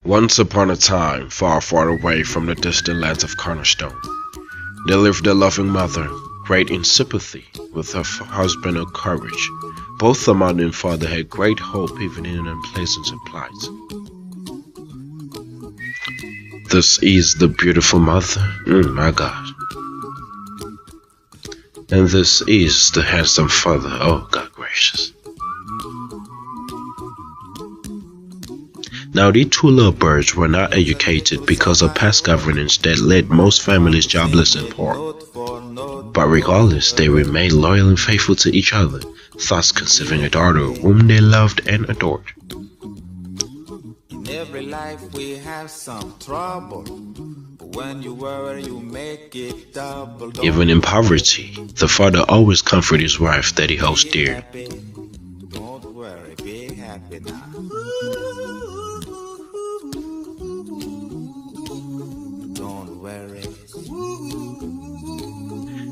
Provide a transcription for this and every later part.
Once upon a time, far, far away from the distant lands of Cornerstone, there lived a loving mother, great in sympathy with her husband of courage. Both the mother and father had great hope even in an unpleasant plight. This is the beautiful mother, my God. And this is the handsome father, oh God gracious. Now these two little birds were not educated because of past governance that led most families jobless and poor. But regardless, they remained loyal and faithful to each other, thus conceiving a daughter whom they loved and adored. In every life we have some trouble. When you worry, you make it double. Even in poverty, the father always comforted his wife that he holds dear. Don't worry, be happy now. Don't worry.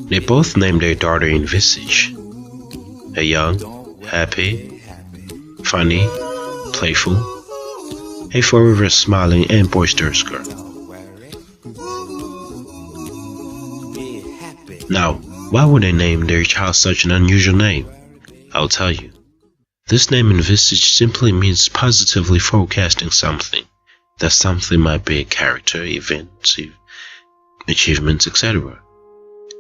They both named their daughter Envisage, a young, happy, funny, playful, a forever smiling and boisterous girl. Now, why would they name their child such an unusual name? I'll tell you. This name Envisage simply means positively forecasting something. That something might be a character, event, achievements, etc.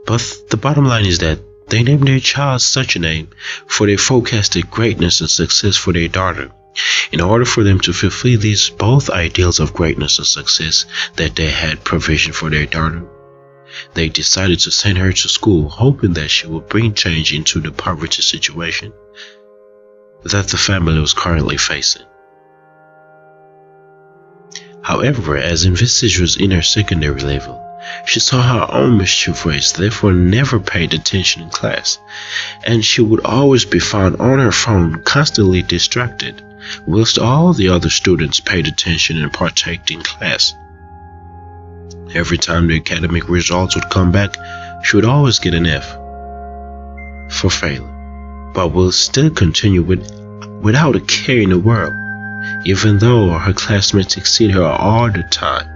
But the bottom line is that they named their child such a name for they forecasted greatness and success for their daughter. In order for them to fulfill these both ideals of greatness and success that they had provision for their daughter, they decided to send her to school, hoping that she would bring change into the poverty situation that the family was currently facing. However, as Envisage was in her secondary level, she saw her own mischief ways, therefore never paid attention in class, and she would always be found on her phone, constantly distracted, whilst all the other students paid attention and partaked in class. Every time the academic results would come back, she would always get an F for failing, but will still continue without a care in the world, even though her classmates exceed her all the time.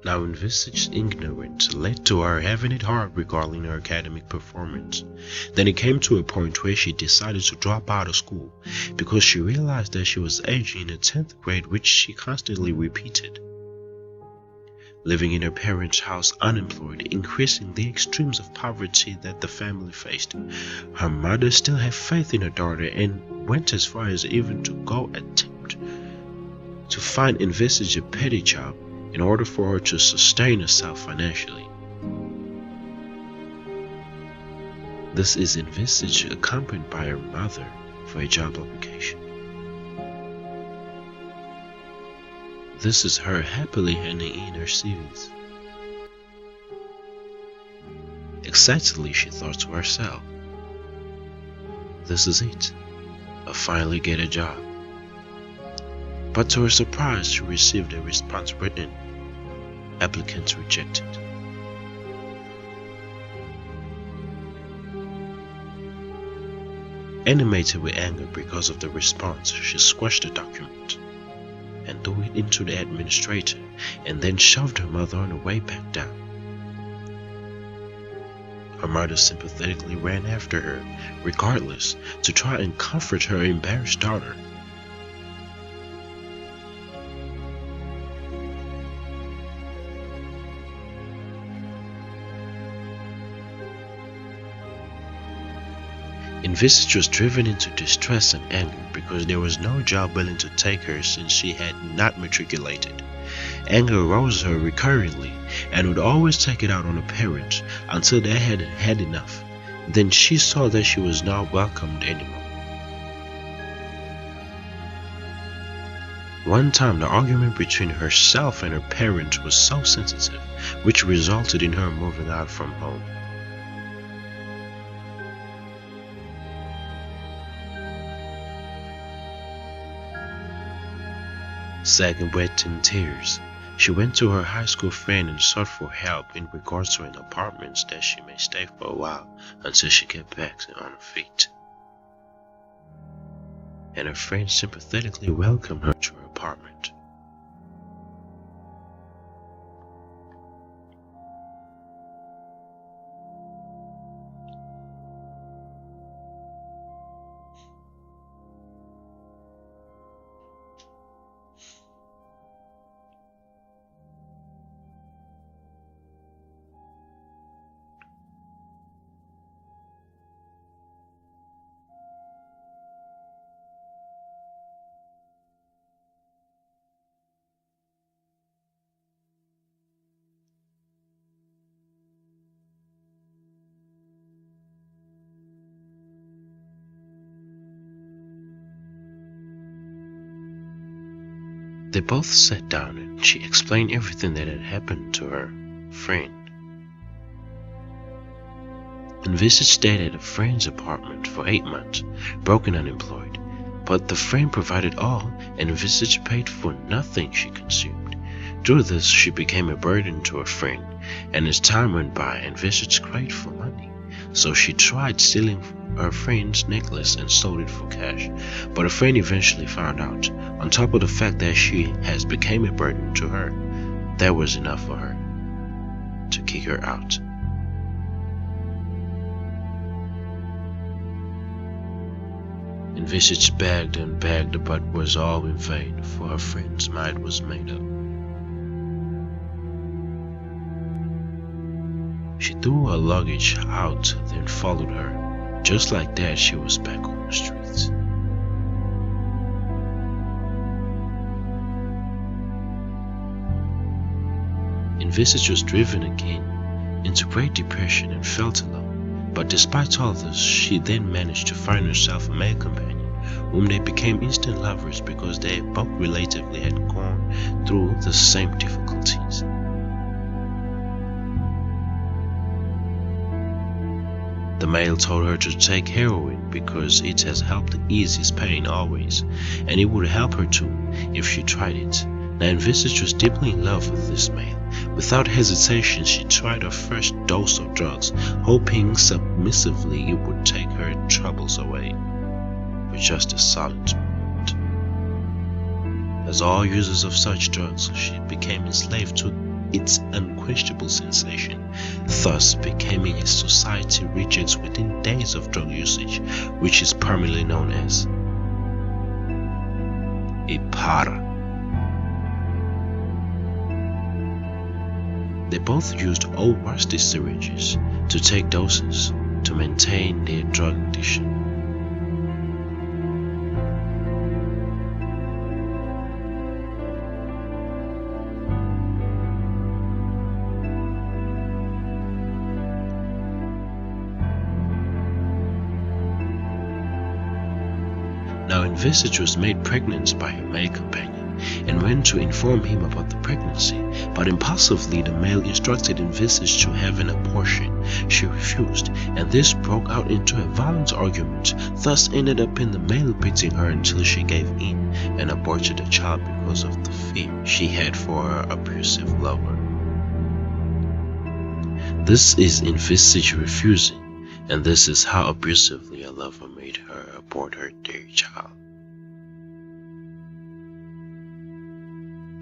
Now Envisage's ignorance led to her having it hard regarding her academic performance. Then it came to a point where she decided to drop out of school because she realized that she was aging in the 10th grade, which she constantly repeated. Living in her parents' house unemployed, increasing the extremes of poverty that the family faced, her mother still had faith in her daughter and went as far as even to go attempt to find Envisage a petty job in order for her to sustain herself financially. This is Envisage accompanied by her mother for a job application. This is her happily handing in her CVs. Excitedly she thought to herself, this is it, I'll finally get a job. But to her surprise, she received a response written, applicants rejected. Animated with anger because of the response, she squashed the document and threw it into the administrator and then shoved her mother on the way back down. Her mother sympathetically ran after her, regardless, to try and comfort her embarrassed daughter. Envisage was driven into distress and anger because there was no job willing to take her since she had not matriculated. Anger arose her recurrently and would always take it out on her parents until they had had enough. Then she saw that she was not welcomed anymore. One time, the argument between herself and her parents was so sensitive, which resulted in her moving out from home. Sagging wet in tears, she went to her high school friend and sought for help in regards to an apartment that she may stay for a while until she get back on her feet. And her friend sympathetically welcomed her to her apartment. They both sat down and she explained everything that had happened to her friend. Envisage stayed at a friend's apartment for 8 months, broke and unemployed, but the friend provided all and Envisage paid for nothing she consumed. Through this, she became a burden to her friend, and as time went by, Envisage craved for money. So she tried stealing her friend's necklace and sold it for cash, but her friend eventually found out. On top of the fact that she has become a burden to her, that was enough for her to kick her out. Envisage begged and begged, but was all in vain, for her friend's mind was made up. She threw her luggage out, then followed her. Just like that, she was back on the streets. Envisage was driven again into Great Depression and felt alone. But despite all this, she then managed to find herself a male companion, whom they became instant lovers because they both relatively had gone through the same difficulties. The male told her to take heroin because it has helped ease his pain always, and it would help her too if she tried it. Now Envisage was deeply in love with this male. Without hesitation, she tried her first dose of drugs, hoping submissively it would take her troubles away. But just a silent moment. As all users of such drugs, she became enslaved to its unquenchable sensation, thus becoming a society rejects within days of drug usage, which is primarily known as a para. They both used old rusty syringes to take doses to maintain their drug addiction. Now Envisage was made pregnant by her male companion and went to inform him about the pregnancy, but impulsively the male instructed Envisage to have an abortion. She refused, and this broke out into a violent argument, thus ended up in the male beating her until she gave in and aborted the child because of the fear she had for her abusive lover. This is Envisage refusing, and this is how abusively a lover made her abort her dear child.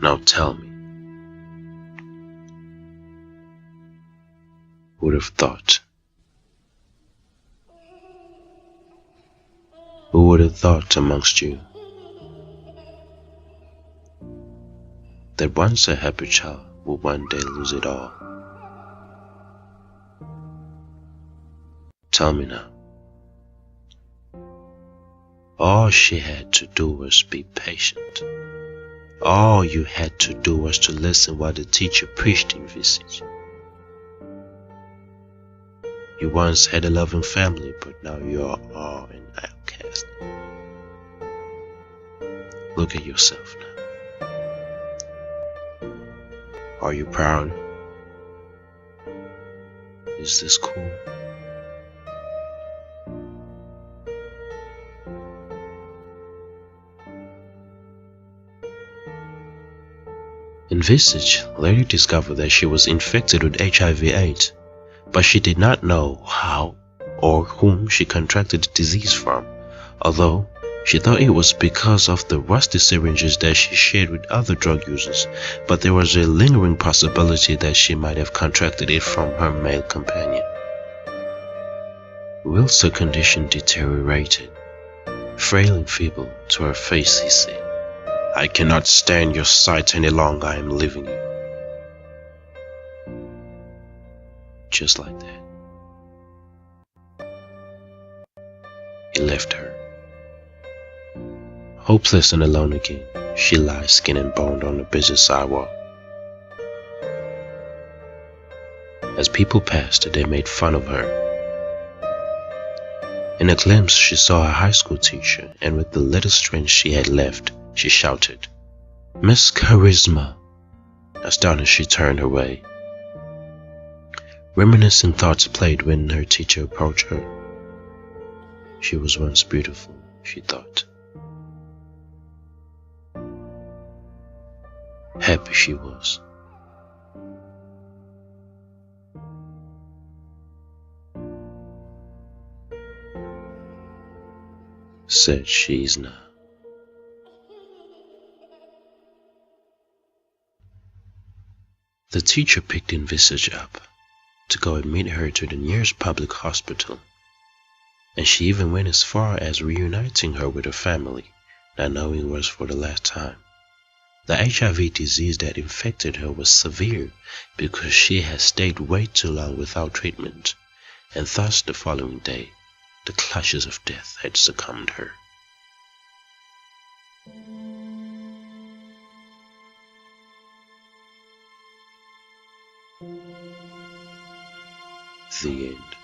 Now tell me, who would have thought? Who would have thought amongst you that once a happy child will one day lose it all? Tell me now. All she had to do was be patient. All you had to do was to listen while the teacher preached in Envisage. You once had a loving family, but now you are all an outcast. Look at yourself now. Are you proud? Is this cool? Envisage later discovered that she was infected with HIV/AIDS, but she did not know how or whom she contracted the disease from, although she thought it was because of the rusty syringes that she shared with other drug users, but there was a lingering possibility that she might have contracted it from her male companion. Whilst her condition deteriorated, frail and feeble to her face, he said, "I cannot stand your sight any longer. I am leaving you." Just like that, he left her. Hopeless and alone again, she lies skin and bone on the busy sidewalk. As people passed, they made fun of her. In a glimpse, she saw a high school teacher, and with the little strength she had left, she shouted, "Miss Charisma!" Astonished, she turned her way. Reminiscent thoughts played when her teacher approached her. She was once beautiful, she thought. Happy she was. Said she is now. The teacher picked Envisage up to go and meet her to the nearest public hospital, and she even went as far as reuniting her with her family, not knowing it was for the last time. The HIV disease that infected her was severe because she had stayed way too long without treatment, and thus the following day, the clutches of death had succumbed her. The end.